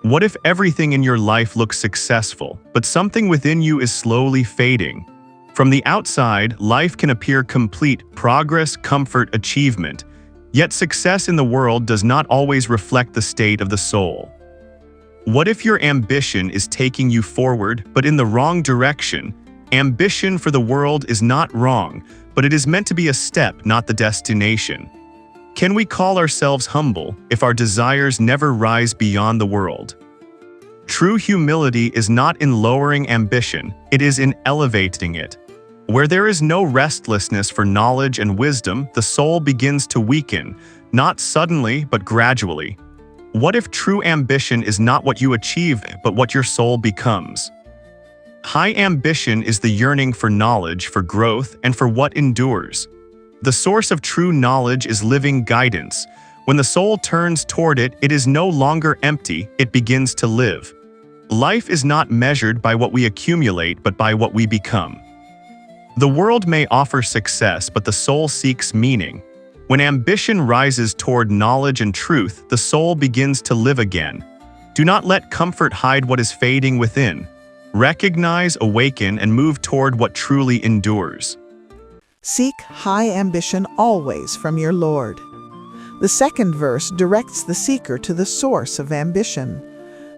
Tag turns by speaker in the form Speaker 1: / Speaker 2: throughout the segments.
Speaker 1: What if everything in your life looks successful, but something within you is slowly fading? From the outside, life can appear complete: progress, comfort, achievement. Yet success in the world does not always reflect the state of the soul. What if your ambition is taking you forward, but in the wrong direction? Ambition for the world is not wrong, but it is meant to be a step, not the destination. Can we call ourselves humble if our desires never rise beyond the world? True humility is not in lowering ambition, it is in elevating it. Where there is no restlessness for knowledge and wisdom, the soul begins to weaken, not suddenly but gradually. What if true ambition is not what you achieve, but what your soul becomes? High ambition is the yearning for knowledge, for growth, and for what endures. The source of true knowledge is living guidance. When the soul turns toward it, it is no longer empty, it begins to live. Life is not measured by what we accumulate, but by what we become. The world may offer success, but the soul seeks meaning. When ambition rises toward knowledge and truth, the soul begins to live again. Do not let comfort hide what is fading within. Recognize, awaken, and move toward what truly endures.
Speaker 2: Seek high ambition always from your Lord. The second verse directs the seeker to the source of ambition.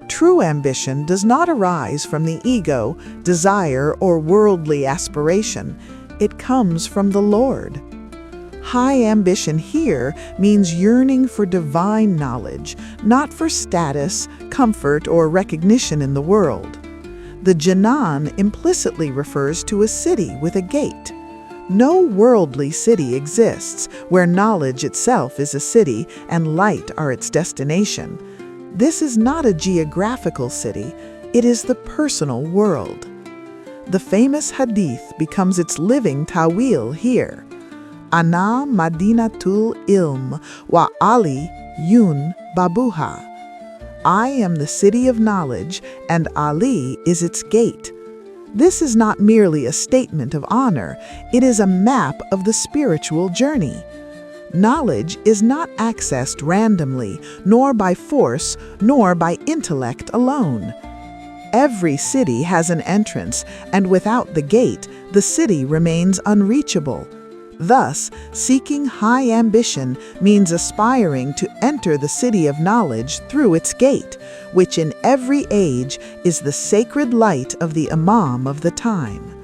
Speaker 2: True ambition does not arise from the ego, desire, or worldly aspiration. It comes from the Lord. High ambition here means yearning for divine knowledge, not for status, comfort, or recognition in the world. The Janan implicitly refers to a city with a gate. No worldly city exists where knowledge itself is a city and light are its destination. This is not a geographical city, it is the personal world. The famous hadith becomes its living tawil here. Ana Madinatul Ilm wa Ali Yun Babuha. I am the city of knowledge, and Ali is its gate. This is not merely a statement of honor, it is a map of the spiritual journey. Knowledge is not accessed randomly, nor by force, nor by intellect alone. Every city has an entrance, and without the gate, the city remains unreachable. Thus, seeking high ambition means aspiring to enter the city of knowledge through its gate, which in every age is the sacred light of the Imam of the time.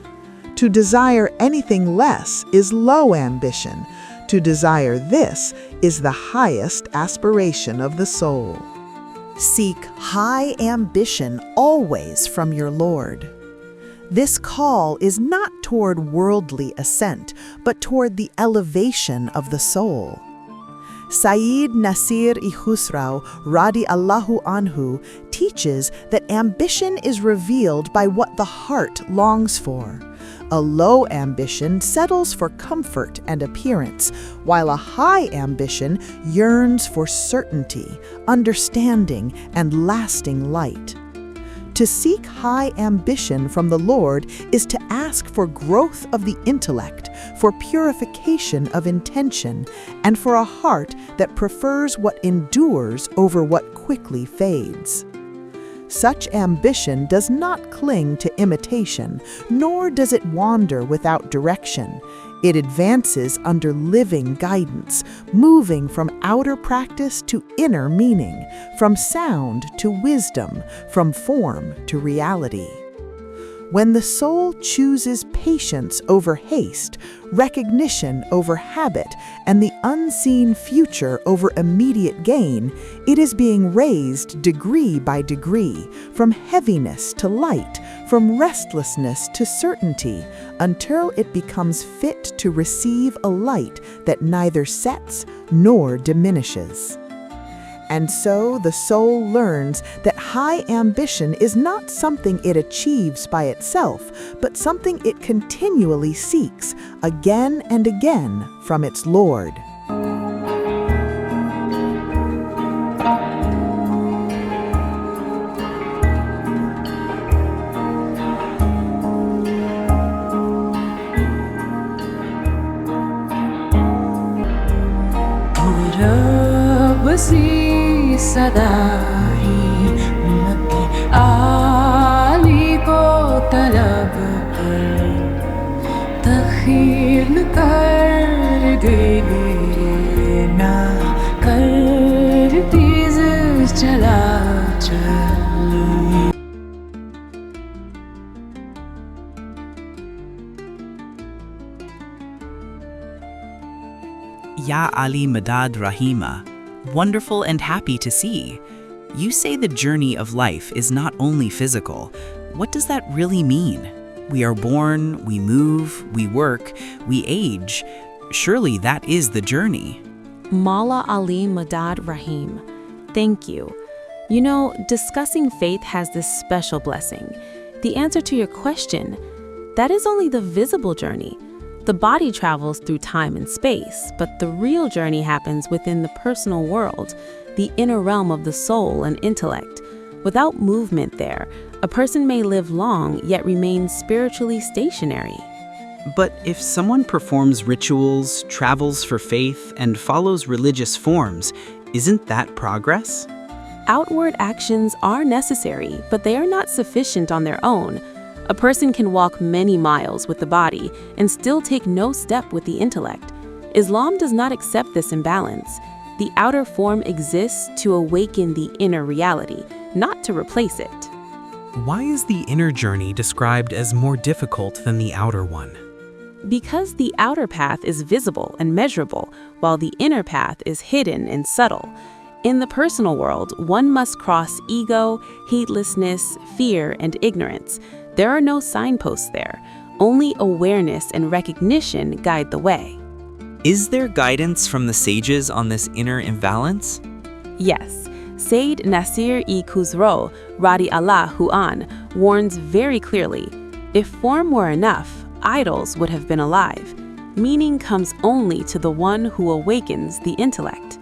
Speaker 2: To desire anything less is low ambition. To desire this is the highest aspiration of the soul.
Speaker 3: Seek high ambition always from your Lord. This call is not toward worldly ascent, but toward the elevation of the soul. Sayyid Nasir-i Khusrau, Radi Allahu Anhu, teaches that ambition is revealed by what the heart longs for. A low ambition settles for comfort and appearance, while a high ambition yearns for certainty, understanding, and lasting light. To seek high ambition from the Lord is to ask for growth of the intellect, for purification of intention, and for a heart that prefers what endures over what quickly fades. Such ambition does not cling to imitation, nor does it wander without direction. It advances under living guidance, moving from outer practice to inner meaning, from sound to wisdom, from form to reality. When the soul chooses patience over haste, recognition over habit, and the unseen future over immediate gain, it is being raised degree by degree, from heaviness to light, from restlessness to certainty, until it becomes fit to receive a light that neither sets nor diminishes. And so the soul learns that high ambition is not something it achieves by itself, but something it continually seeks, again and again, from its Lord.
Speaker 4: Put सी सदा ही मक्की आली को तलब पर तखील कर गई ना कर तेज चला चल
Speaker 5: Ya Ali Madad Rahima, wonderful and happy to see. You say the journey of life is not only physical. What does that really mean? We are born, we move, we work, we age. Surely that is the journey.
Speaker 6: Mala Ali Madad Rahim, thank you. You know, discussing faith has this special blessing. The answer to your question, that is only the visible journey. The body travels through time and space, but the real journey happens within the personal world, the inner realm of the soul and intellect. Without movement there, a person may live long yet remain spiritually stationary.
Speaker 5: But if someone performs rituals, travels for faith, and follows religious forms, isn't that progress?
Speaker 6: Outward actions are necessary, but they are not sufficient on their own. A person can walk many miles with the body and still take no step with the intellect. Islam does not accept this imbalance. The outer form exists to awaken the inner reality, not to replace it.
Speaker 7: Why is the inner journey described as more difficult than the outer one?
Speaker 6: Because the outer path is visible and measurable, while the inner path is hidden and subtle. In the personal world, one must cross ego, heedlessness, fear, and ignorance. There are no signposts there. Only awareness and recognition guide the way.
Speaker 8: Is there guidance from the sages on this inner imbalance?
Speaker 6: Yes. Sayyid Nasir-e Khusro, Radi Allahu An, warns very clearly, if form were enough, idols would have been alive. Meaning comes only to the one who awakens the intellect.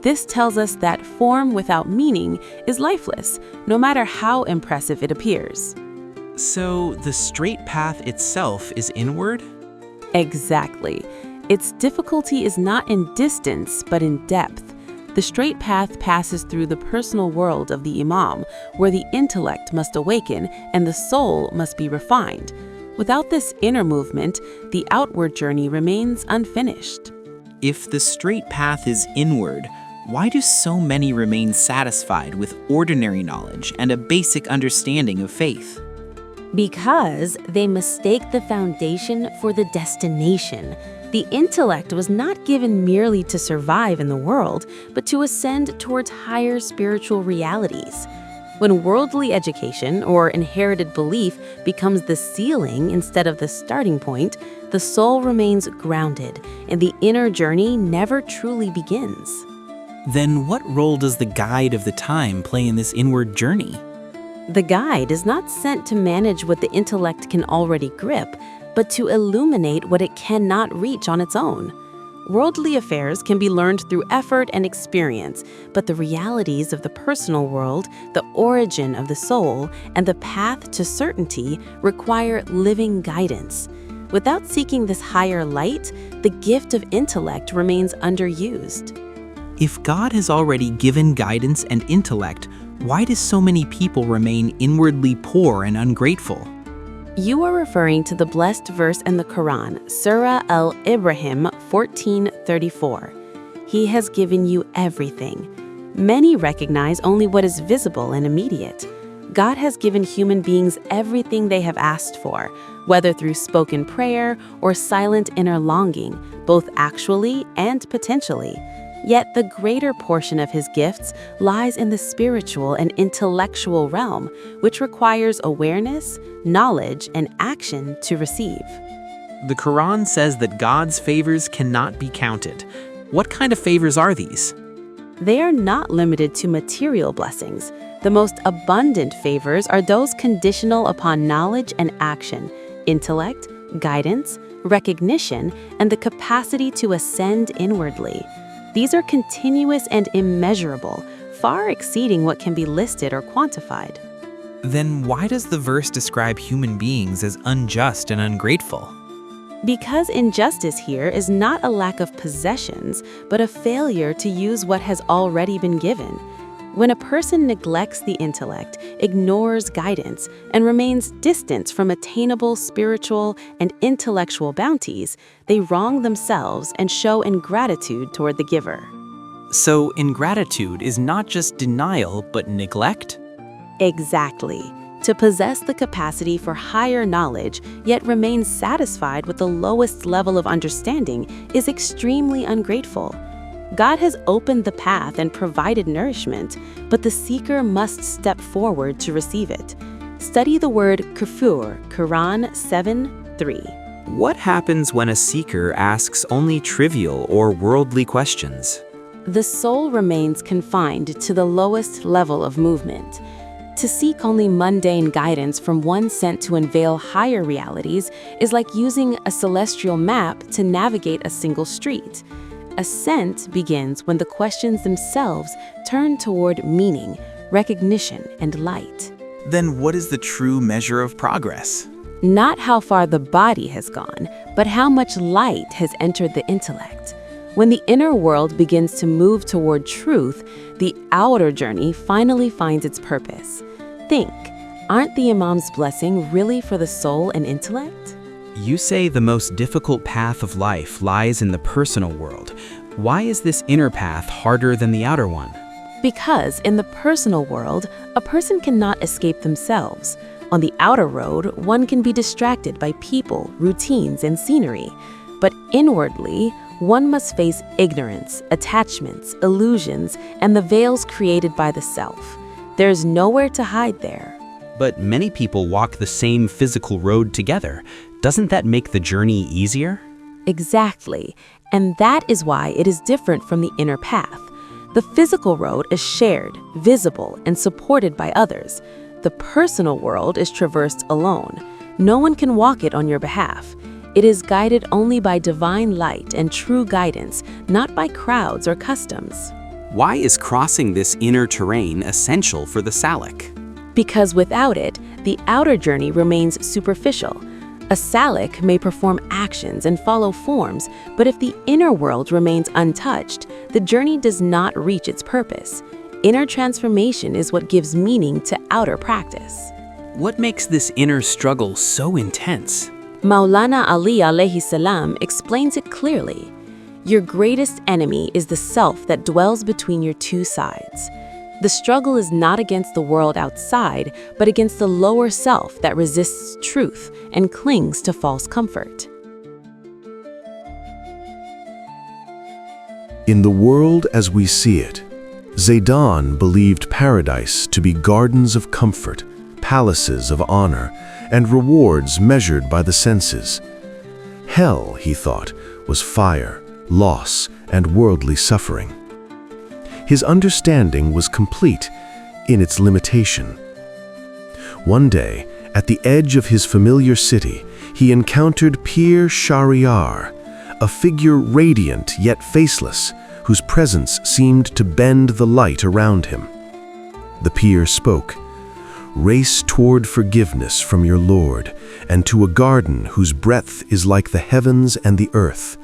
Speaker 6: This tells us that form without meaning is lifeless, no matter how impressive it appears.
Speaker 7: So the straight path itself is inward?
Speaker 6: Exactly. Its difficulty is not in distance, but in depth. The straight path passes through the personal world of the Imam, where the intellect must awaken and the soul must be refined. Without this inner movement, the outward journey remains unfinished.
Speaker 5: If the straight path is inward, why do so many remain satisfied with ordinary knowledge and a basic understanding of faith?
Speaker 9: Because they mistake the foundation for the destination. The intellect was not given merely to survive in the world, but to ascend towards higher spiritual realities. When worldly education or inherited belief becomes the ceiling instead of the starting point, the soul remains grounded, and the inner journey never truly begins.
Speaker 7: Then what role does the guide of the time play in this inward journey?
Speaker 6: The guide is not sent to manage what the intellect can already grip, but to illuminate what it cannot reach on its own. Worldly affairs can be learned through effort and experience, but the realities of the personal world, the origin of the soul, and the path to certainty require living guidance. Without seeking this higher light, the gift of intellect remains underused.
Speaker 7: If God has already given guidance and intellect, why do so many people remain inwardly poor and ungrateful?
Speaker 6: You are referring to the blessed verse in the Quran, Surah Al-Ibrahim 14:34. He has given you everything. Many recognize only what is visible and immediate. God has given human beings everything they have asked for, whether through spoken prayer or silent inner longing, both actually and potentially. Yet the greater portion of his gifts lies in the spiritual and intellectual realm, which requires awareness, knowledge, and action to receive.
Speaker 7: The Quran says that God's favors cannot be counted. What kind of favors are these?
Speaker 6: They are not limited to material blessings. The most abundant favors are those conditional upon knowledge and action, intellect, guidance, recognition, and the capacity to ascend inwardly. These are continuous and immeasurable, far exceeding what can be listed or quantified.
Speaker 7: Then why does the verse describe human beings as unjust and ungrateful?
Speaker 9: Because injustice here is not a lack of possessions, but a failure to use what has already been given. When a person neglects the intellect, ignores guidance, and remains distant from attainable spiritual and intellectual bounties, they wrong themselves and show ingratitude toward the giver.
Speaker 7: So ingratitude is not just denial, but neglect?
Speaker 9: Exactly. To possess the capacity for higher knowledge, yet remain satisfied with the lowest level of understanding, is extremely ungrateful. God has opened the path and provided nourishment, but the seeker must step forward to receive it. Study the word kufur, Quran 7:3.
Speaker 8: What happens when a seeker asks only trivial or worldly questions?
Speaker 9: The soul remains confined to the lowest level of movement. To seek only mundane guidance from one sent to unveil higher realities is like using a celestial map to navigate a single street. Ascent begins when the questions themselves turn toward meaning, recognition, and light.
Speaker 10: Then what is the true measure of progress?
Speaker 9: Not how far the body has gone, but how much light has entered the intellect. When the inner world begins to move toward truth, the outer journey finally finds its purpose. Think, aren't the Imam's blessing really for the soul and intellect?
Speaker 7: You say the most difficult path of life lies in the personal world. Why is this inner path harder than the outer one?
Speaker 9: Because in the personal world, a person cannot escape themselves. On the outer road, one can be distracted by people, routines, and scenery. But inwardly, one must face ignorance, attachments, illusions, and the veils created by the self. There's nowhere to hide there.
Speaker 7: But many people walk the same physical road together. Doesn't that make the journey easier?
Speaker 9: Exactly. And that is why it is different from the inner path. The physical road is shared, visible, and supported by others. The personal world is traversed alone. No one can walk it on your behalf. It is guided only by divine light and true guidance, not by crowds or customs.
Speaker 11: Why is crossing this inner terrain essential for the salik?
Speaker 9: Because without it, the outer journey remains superficial. A salik may perform actions and follow forms, but if the inner world remains untouched, the journey does not reach its purpose. Inner transformation is what gives meaning to outer practice.
Speaker 11: What makes this inner struggle so intense?
Speaker 9: Maulana Ali alayhi salam explains it clearly. Your greatest enemy is the self that dwells between your two sides. The struggle is not against the world outside, but against the lower self that resists truth and clings to false comfort.
Speaker 12: In the world as we see it, Zaidan believed paradise to be gardens of comfort, palaces of honor, and rewards measured by the senses. Hell, he thought, was fire, loss, and worldly suffering. His understanding was complete in its limitation. One day, at the edge of his familiar city, he encountered Pir Shahryar, a figure radiant yet faceless, whose presence seemed to bend the light around him. The Pir spoke, "Race toward forgiveness from your Lord, and to a garden whose breadth is like the heavens and the earth."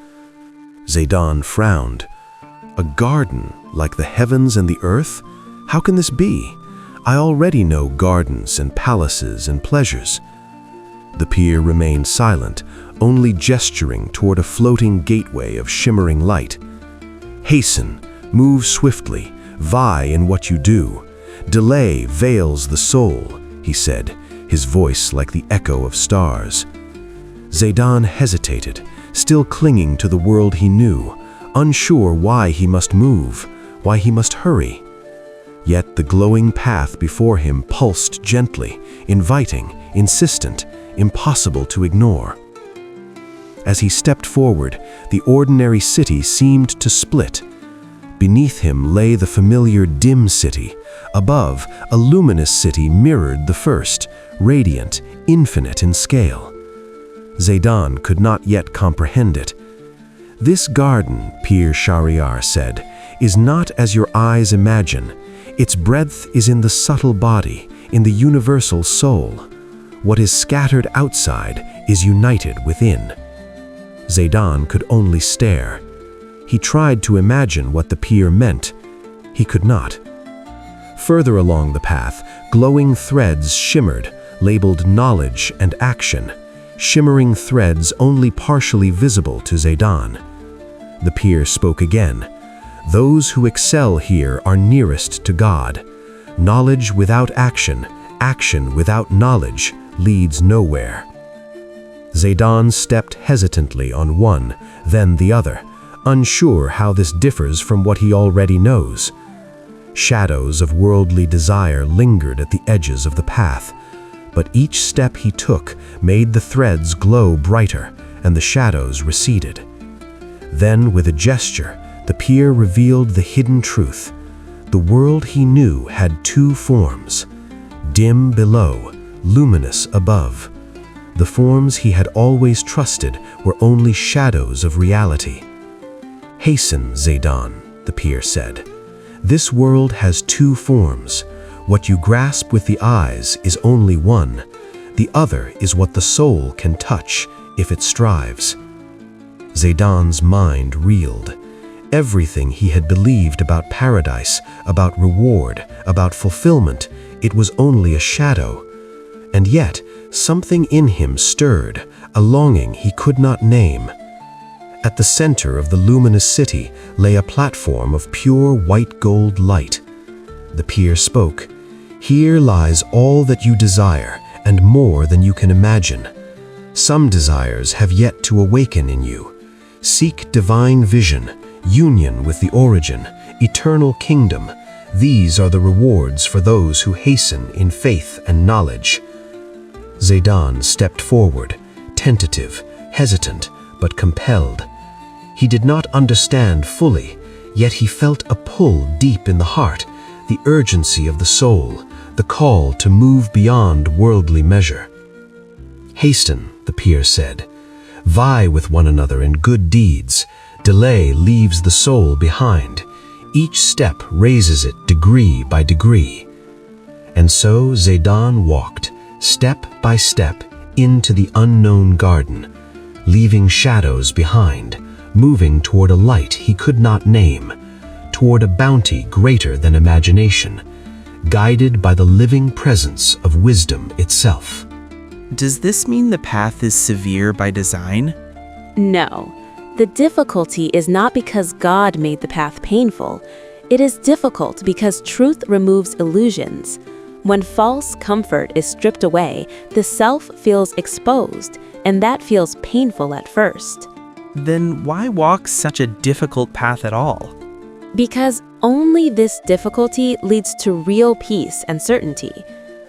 Speaker 12: Zaidan frowned. "A garden like the heavens and the earth? How can this be? I already know gardens and palaces and pleasures." The Pir remained silent, only gesturing toward a floating gateway of shimmering light. "Hasten, move swiftly, vie in what you do. Delay veils the soul," he said, his voice like the echo of stars. Zaidan hesitated, still clinging to the world he knew, unsure why he must move, why he must hurry. Yet the glowing path before him pulsed gently, inviting, insistent, impossible to ignore. As he stepped forward, the ordinary city seemed to split. Beneath him lay the familiar dim city. Above, a luminous city mirrored the first, radiant, infinite in scale. Zaidan could not yet comprehend it. "This garden," Pir Shahryar said, "is not as your eyes imagine. Its breadth is in the subtle body, in the universal soul. What is scattered outside is united within." Zaidan could only stare. He tried to imagine what the pier meant. He could not. Further along the path, glowing threads shimmered, labeled knowledge and action, shimmering threads only partially visible to Zaidan. The pier spoke again. Those who excel here are nearest to God. Knowledge without action, action without knowledge, leads nowhere. Zaidan stepped hesitantly on one, then the other, unsure how this differs from what he already knows. Shadows of worldly desire lingered at the edges of the path, but each step he took made the threads glow brighter and the shadows receded. Then, with a gesture, the pier revealed the hidden truth. The world he knew had two forms, dim below, luminous above. The forms he had always trusted were only shadows of reality. "Hasten, Zaidan," the pier said. "This world has two forms. What you grasp with the eyes is only one. The other is what the soul can touch if it strives." Zaidan's mind reeled. Everything he had believed about paradise, about reward, about fulfillment, it was only a shadow. And yet, something in him stirred, a longing he could not name. At the center of the luminous city lay a platform of pure white gold light. The pier spoke. "Here lies all that you desire, and more than you can imagine. Some desires have yet to awaken in you. Seek divine vision, union with the origin, eternal kingdom. These are the rewards for those who hasten in faith and knowledge." Zaidan stepped forward, tentative, hesitant, but compelled. He did not understand fully, yet he felt a pull deep in the heart, the urgency of the soul, the call to move beyond worldly measure. "Hasten," the pier said. "Vie with one another in good deeds. Delay leaves the soul behind. Each step raises it degree by degree." And so Zaidan walked, step by step, into the unknown garden, leaving shadows behind, moving toward a light he could not name, toward a bounty greater than imagination, guided by the living presence of wisdom itself.
Speaker 7: Does this mean the path is severe by design?
Speaker 9: No. The difficulty is not because God made the path painful. It is difficult because truth removes illusions. When false comfort is stripped away, the self feels exposed, and that feels painful at first.
Speaker 7: Then why walk such a difficult path at all?
Speaker 9: Because only this difficulty leads to real peace and certainty.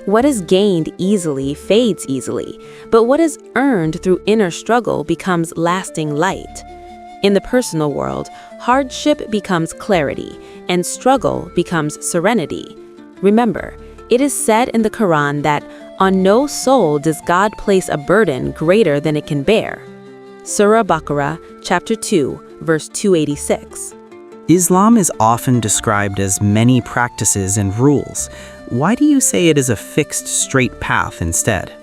Speaker 9: What is gained easily fades easily, but what is earned through inner struggle becomes lasting light. In the personal world, hardship becomes clarity, and struggle becomes serenity. Remember, it is said in the Quran that on no soul does God place a burden greater than it can bear. Surah Baqarah, chapter 2, verse 286.
Speaker 7: Islam is often described as many practices and rules. Why do you say it is a fixed, straight path instead?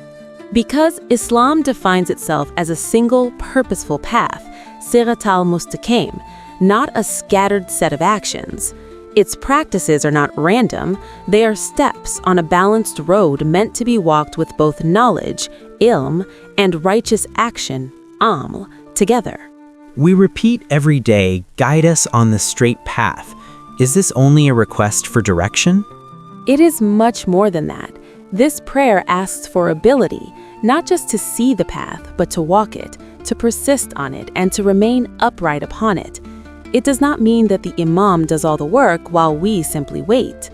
Speaker 9: Because Islam defines itself as a single, purposeful path, Sirat al-Mustaqim, not a scattered set of actions. Its practices are not random, they are steps on a balanced road meant to be walked with both knowledge, ilm, and righteous action, amal, together.
Speaker 7: We repeat every day, "Guide us on the straight path." Is this only a request for direction?
Speaker 9: It is much more than that. This prayer asks for ability, not just to see the path, but to walk it, to persist on it, and to remain upright upon it. It does not mean that the Imam does all the work while we simply wait.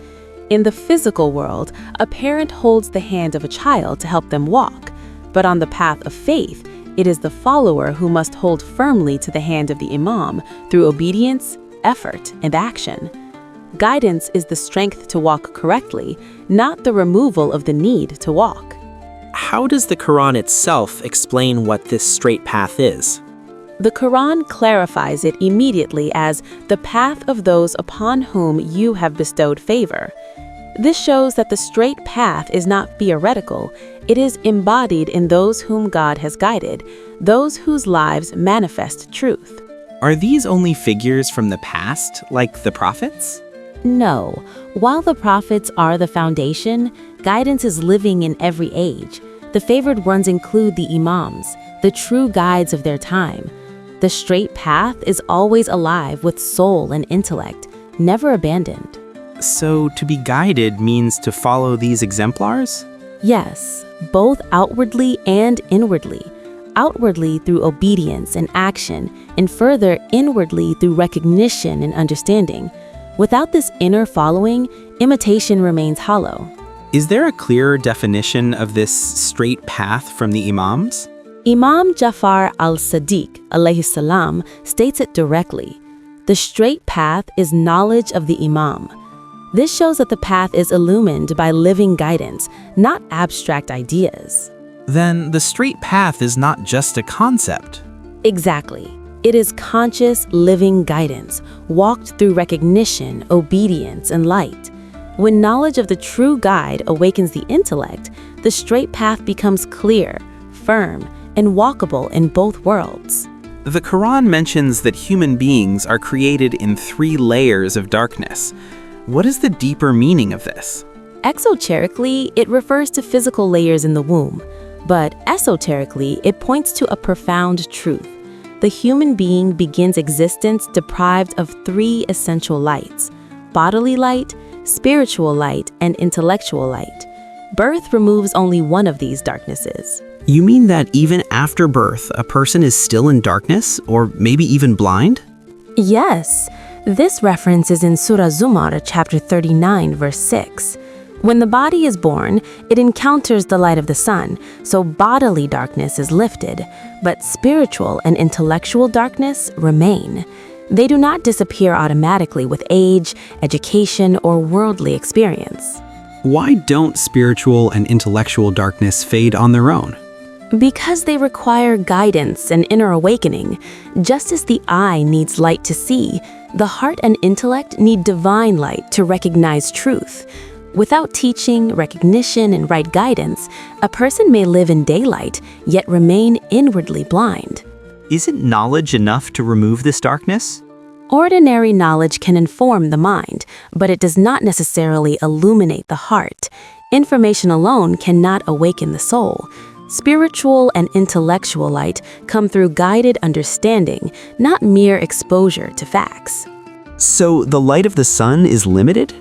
Speaker 9: In the physical world, a parent holds the hand of a child to help them walk, but on the path of faith, it is the follower who must hold firmly to the hand of the Imam through obedience, effort, and action. Guidance is the strength to walk correctly, not the removal of the need to walk.
Speaker 7: How does the Quran itself explain what this straight path is?
Speaker 9: The Quran clarifies it immediately as the path of those upon whom you have bestowed favor. This shows that the straight path is not theoretical, it is embodied in those whom God has guided,
Speaker 6: those whose lives manifest truth.
Speaker 7: Are these only figures from the past, like the prophets?
Speaker 9: No, while the prophets are the foundation, guidance is living in every age. The favored ones include the Imams, the true guides of their time. The straight path is always alive with soul and intellect, never abandoned.
Speaker 7: So to be guided means to follow these exemplars?
Speaker 9: Yes, both outwardly and inwardly. Outwardly through obedience and action, and further inwardly through recognition and understanding. Without this inner following, imitation remains hollow.
Speaker 7: Is there a clearer definition of this straight path from the Imams?
Speaker 9: Imam Jafar al-Sadiq alayhi salam states it directly. The straight path is knowledge of the Imam. This shows that the path is illumined by living guidance, not abstract ideas.
Speaker 7: Then the straight path is not just a concept.
Speaker 9: Exactly. It is conscious, living guidance, walked through recognition, obedience, and light. When knowledge of the true guide awakens the intellect, the straight path becomes clear, firm, and walkable in both worlds.
Speaker 7: The Quran mentions that human beings are created in 3 layers of darkness. What is the deeper meaning of this?
Speaker 9: Exoterically, it refers to physical layers in the womb, but esoterically, it points to a profound truth. The human being begins existence deprived of 3 essential lights: bodily light, spiritual light, and intellectual light. Birth removes only one of these darknesses.
Speaker 11: You mean that even after birth, a person is still in darkness, or maybe even blind?
Speaker 9: Yes, this reference is in Surah Zumar, chapter 39, verse 6. When the body is born, it encounters the light of the sun, so bodily darkness is lifted, but spiritual and intellectual darkness remain. They do not disappear automatically with age, education, or worldly experience.
Speaker 11: Why don't spiritual and intellectual darkness fade on their own?
Speaker 9: Because they require guidance and inner awakening. Just as the eye needs light to see, the heart and intellect need divine light to recognize truth. Without teaching, recognition, and right guidance, a person may live in daylight, yet remain inwardly blind.
Speaker 8: Isn't knowledge enough to remove this darkness?
Speaker 9: Ordinary knowledge can inform the mind, but it does not necessarily illuminate the heart. Information alone cannot awaken the soul. Spiritual and intellectual light come through guided understanding, not mere exposure to facts.
Speaker 8: So the light of the sun is limited?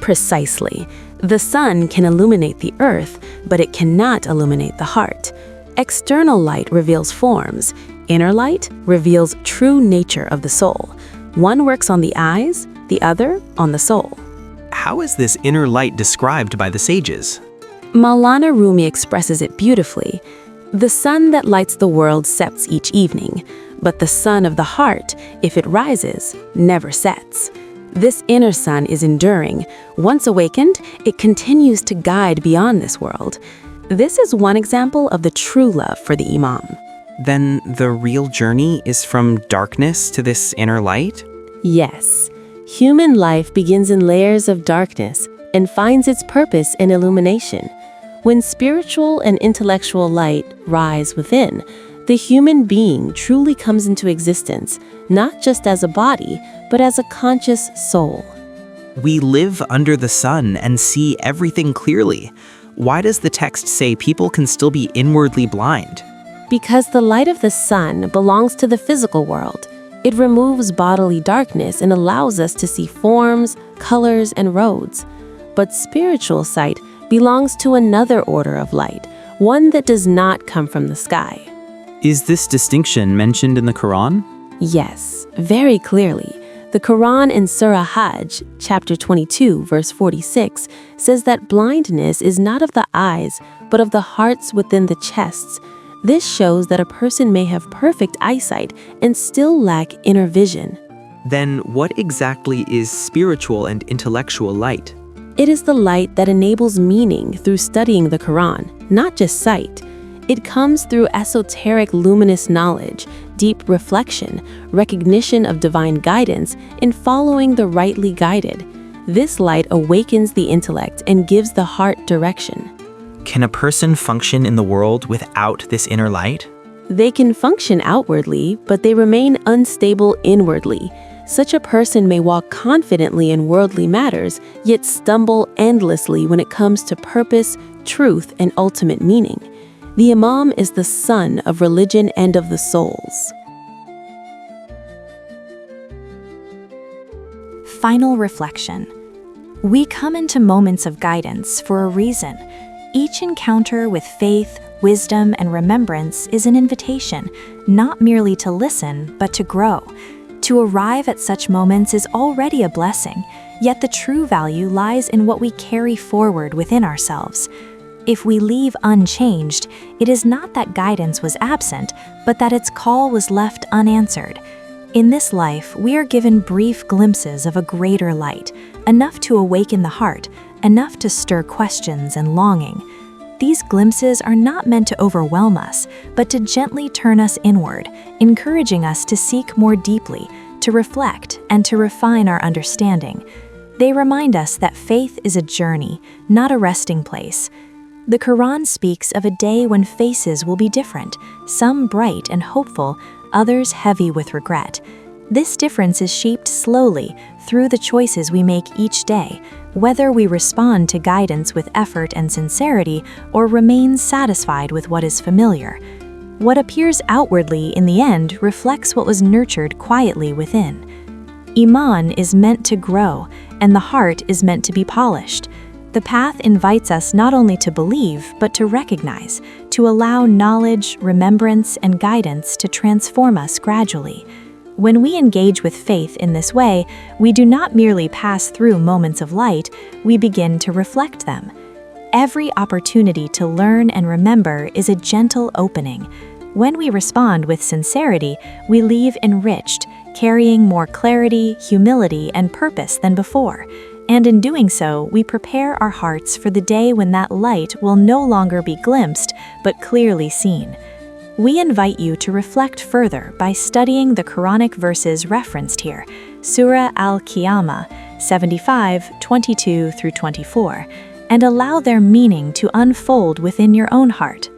Speaker 9: Precisely. The sun can illuminate the earth, but it cannot illuminate the heart. External light reveals forms. Inner light reveals true nature of the soul. One works on the eyes, the other on the soul.
Speaker 8: How is this inner light described by the sages?
Speaker 9: Maulana Rumi expresses it beautifully. The sun that lights the world sets each evening, but the sun of the heart, if it rises, never sets. This inner sun is enduring. Once awakened, it continues to guide beyond this world. This is one example of the true love for the Imam.
Speaker 7: Then the real journey is from darkness to this inner light?
Speaker 9: Yes. Human life begins in layers of darkness and finds its purpose in illumination. When spiritual and intellectual light rise within, the human being truly comes into existence, not just as a body, but as a conscious soul.
Speaker 7: We live under the sun and see everything clearly. Why does the text say people can still be inwardly blind?
Speaker 9: Because the light of the sun belongs to the physical world. It removes bodily darkness and allows us to see forms, colors, and roads. But spiritual sight belongs to another order of light, one that does not come from the sky.
Speaker 7: Is this distinction mentioned in the Quran?
Speaker 9: Yes, very clearly. The Quran in Surah Hajj, chapter 22, verse 46, says that blindness is not of the eyes, but of the hearts within the chests. This shows that a person may have perfect eyesight and still lack inner vision.
Speaker 8: Then what exactly is spiritual and intellectual light?
Speaker 9: It is the light that enables meaning through studying the Quran, not just sight. It comes through esoteric luminous knowledge, deep reflection, recognition of divine guidance, and following the rightly guided. This light awakens the intellect and gives the heart direction.
Speaker 7: Can a person function in the world without this inner light?
Speaker 9: They can function outwardly, but they remain unstable inwardly. Such a person may walk confidently in worldly matters, yet stumble endlessly when it comes to purpose, truth, and ultimate meaning. The Imam is the sun of religion and of the souls.
Speaker 13: Final reflection. We come into moments of guidance for a reason. Each encounter with faith, wisdom, and remembrance is an invitation, not merely to listen, but to grow. To arrive at such moments is already a blessing, yet the true value lies in what we carry forward within ourselves. If we leave unchanged, it is not that guidance was absent, but that its call was left unanswered. In this life, we are given brief glimpses of a greater light, enough to awaken the heart, enough to stir questions and longing. These glimpses are not meant to overwhelm us, but to gently turn us inward, encouraging us to seek more deeply, to reflect, and to refine our understanding. They remind us that faith is a journey, not a resting place. The Quran speaks of a day when faces will be different, some bright and hopeful, others heavy with regret. This difference is shaped slowly through the choices we make each day, whether we respond to guidance with effort and sincerity or remain satisfied with what is familiar. What appears outwardly in the end reflects what was nurtured quietly within. Iman is meant to grow, and the heart is meant to be polished. The path invites us not only to believe, but to recognize, to allow knowledge, remembrance, and guidance to transform us gradually. When we engage with faith in this way, we do not merely pass through moments of light, we begin to reflect them. Every opportunity to learn and remember is a gentle opening. When we respond with sincerity, we leave enriched, carrying more clarity, humility, and purpose than before. And in doing so, we prepare our hearts for the day when that light will no longer be glimpsed, but clearly seen. We invite you to reflect further by studying the Quranic verses referenced here, Surah Al-Qiyamah 75:22-24, and allow their meaning to unfold within your own heart.